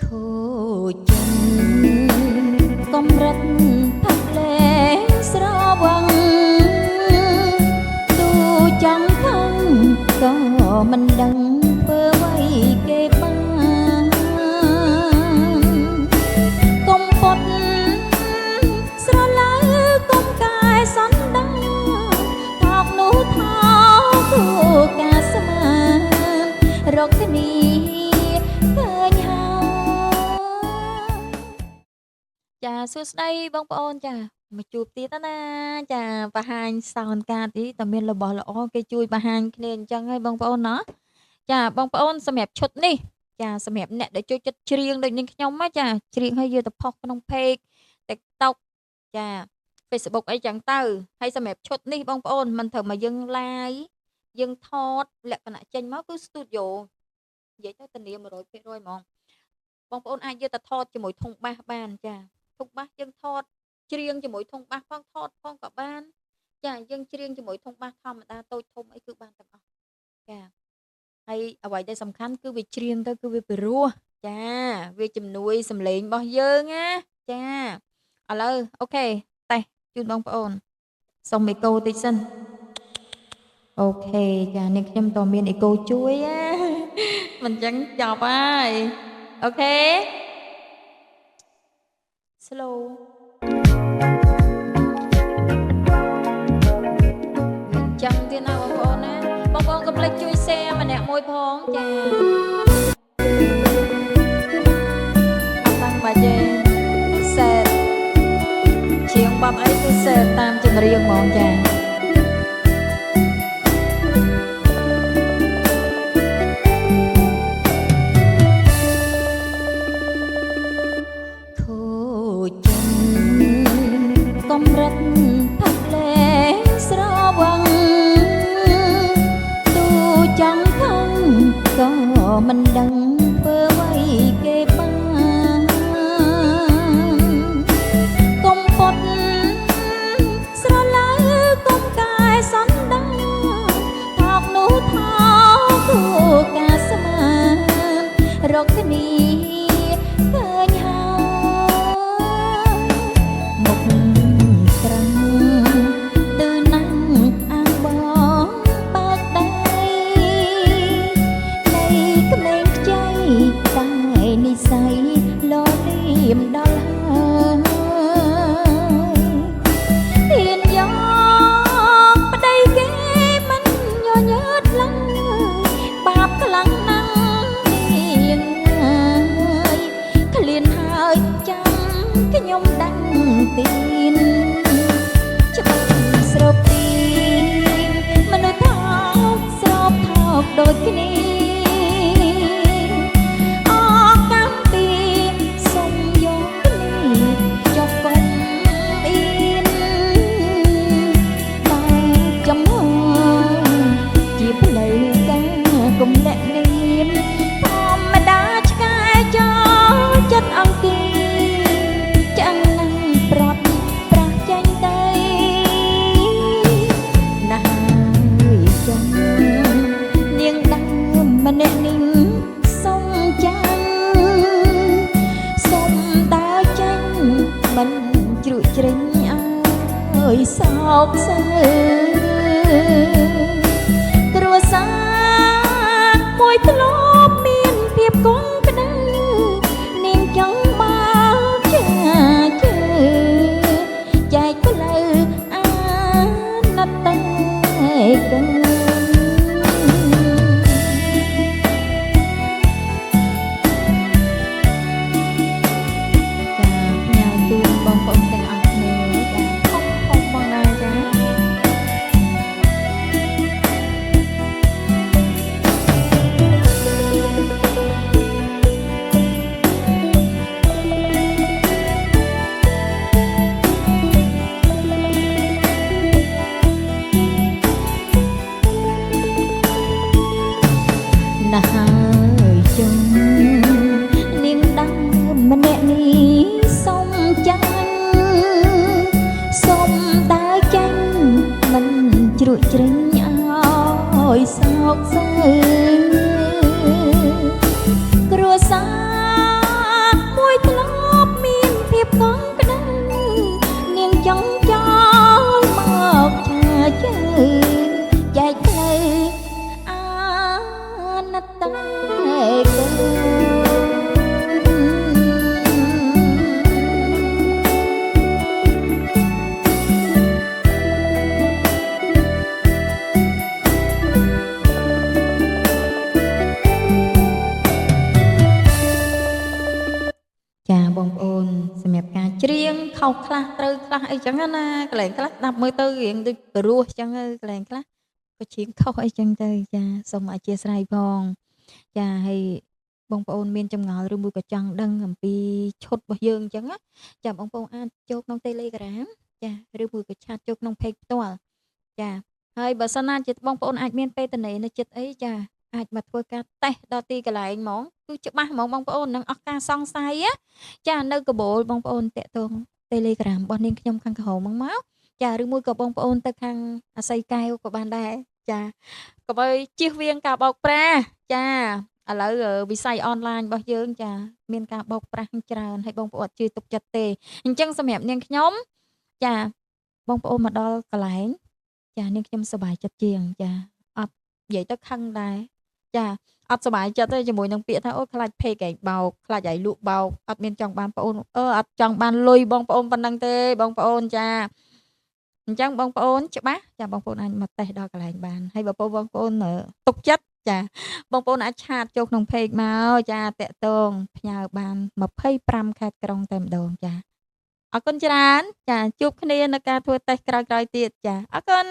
ខូចចិនកំរិតផាក់លែងស្រវឹងទូចង់ខឹងក៏មិនដឹងធ្វើអ្វីគេបានកុំពត់ស្រឡៅកុំកាយសន្តានថោកនោះថោកគួរការស្មានរកគ្នាឃើញចាសួស្តីបងប្អូនចាមកជួបទៀតណាចាបង្ហាញសោនកាតទីតែមានរបស់ល្អគេជួយបង្ហាញគ្នាអញ្ចឹងហើយបងប្អូនណាចាបងប្អូនសម្រាប់ឈុតនេះចាសម្រាប់អ្នកដែលចូលចិត្តច្រៀងដូចនឹងខ្ញុំណាចាច្រៀងឲ្យយកទៅផុសក្នុង page TikTok ចា Facebook អីចឹងទៅហើយសម្រាប់ឈុតនេះបងប្អូនមិនត្រូវមកយើង live យើងថតលក្ខណៈចេញមកគឺ studio និយាយទៅធានា 100% ហ្មងបងប្អូនអាចយកទៅថតជាមួយធុងបាសបានចាធុងបាសយើងថតច្រៀងជាមួយធុងបាសផងថតផងក៏បានចាយើងច្រៀងជាមួយធុងបាសធម្មតាតូចធំអីគឺបានទាំងអស់ចាហើយអ្វីដែលសំខាន់គឺវាច្រៀងទៅគឺវាពិរោះចាវាជំនួយសម្លេងរបស់យើងណាចាឥឡូវអូខេតេស្តជូនបងប្អូនសុំអេកូតិចសិនអូខេចានេះខ្ញុំតមានអេកូជួយណាមិនចឹងចប់ហើយអូខេ slow មិនចឹងទៀតណាបងប្អូនណាបងប្អូនកុំភ្លេចជួយ share ម្នាក់មួយផងចាអត់តាំងបាច់ទេ share ជាងបបអីគឺ share តាមចម្រៀងហ្មងចាកំរិតផាក់លែងស្រវឹងទូចង់ខឹងក៏មិនដឹងធ្វើអ្វីគេបានកុំពត់ស្រឡៅកុំកាយសន្តានថោកនោះថោកគួរការស្មានរកគ្នាឃើញដល់ហើយហ៊ានយកប្តីគេមិនញញើតឡើយបាបខ្លាំងណាស់នាងហើយក្លៀនហើយចាំខ្ញុំដឹងទីនច្បាស់ស្រូបទីមនុស្សថោកស្រូបថោកដូចគ្នាកុំលាក់លៀមធម្មតាឆ្កែចោលចិត្តអង្គាចាំងណាស់ប្រត់ប្រាស់ចេញទៅណាស់ចាំនាងដើមម្នាក់នេះសុំចាំសុំតើចាញ់មិនជ្រួចជ្រេញអើយសោកសៅគ្រួសារមួយធ្លាប់មានភាពកងក្ដៅនាងចង់មកចាជើចែកផ្លូវអាណិតតែកូនបងប្អូនទាំងអស់គ្នាចាខំបងដែរចា បងប្អូនសម្រាប់ការច្រៀងខុសខ្លះត្រូវខ្លះអីចឹងណាកន្លែងខ្លះស្ដាប់មើលទៅរៀងដូចព្រោះចឹងទៅកន្លែងខ្លះក៏ច្រៀងខុសអីចឹងទៅចាសូមអធ្យាស្រ័យផងចាហើយបងប្អូនមានចម្ងល់ឬមួយក៏ចង់ដឹងអំពីឈុតរបស់យើងអញ្ចឹងណាចាបងប្អូនអាចចូលក្នុង Telegram ចាឬមួយក៏ឆាតចូលក្នុង Page ផ្ទាល់ចាហើយបើសិនណាជាបងប្អូនអាចមានពេលទនេនៅចិត្តអីចាអាចមកធ្វើការតេស្តដល់ទីកន្លែងហ្មងគឺច្បាស់ហ្មងបងប្អូននឹងអស់ការសង្ស័យណាចានៅកបូលបងប្អូនតាក់ទង Telegram របស់នាងខ្ញុំខាងក្រោមហ្នឹងមកចាឬមួយក៏បងប្អូនទៅខាងអាស័យកែវក៏បានដែរចាកុំឲ្យជៀសវាងការបោកប្រាស់ចាឥឡូវវិស័យអនឡាញរបស់យើងចាមានការបោកប្រាស់ច្រើនហើយបងប្អូនអត់ជឿទុកចិត្តទេអញ្ចឹងសម្រាប់នាងខ្ញុំចាបងប្អូនមកដល់កន្លែងចានាងខ្ញុំសប្បាយចិត្តជាងចាអត់និយាយទៅខឹងដែរចាអត់សប្បាយចិត្តទេជាមួយនឹងពាក្យថាអូខ្លាចផេកឯងបោកខ្លាចឯងលក់បោកអត់មានចង់បានប្អូនអត់ចង់បានលុយបងប្អូនប៉ុណ្ណឹងទេបងប្អូនចាអញ្ចឹងបងប្អូនច្បាស់ចាបងប្អូនអាចមកតេស្តដល់កន្លែងបានហើយបើបងប្អូនទុកចិត្តចាបងប្អូនអាចឆាតចូលក្នុង Page មកចាតាក់ទងផ្ញើបាន25ខេត្តក្រុងតែម្ដងចាអរគុណច្រើនចាជួបគ្នានៅការធ្វើតេស្តក្រោយៗទៀតចាអរគុណ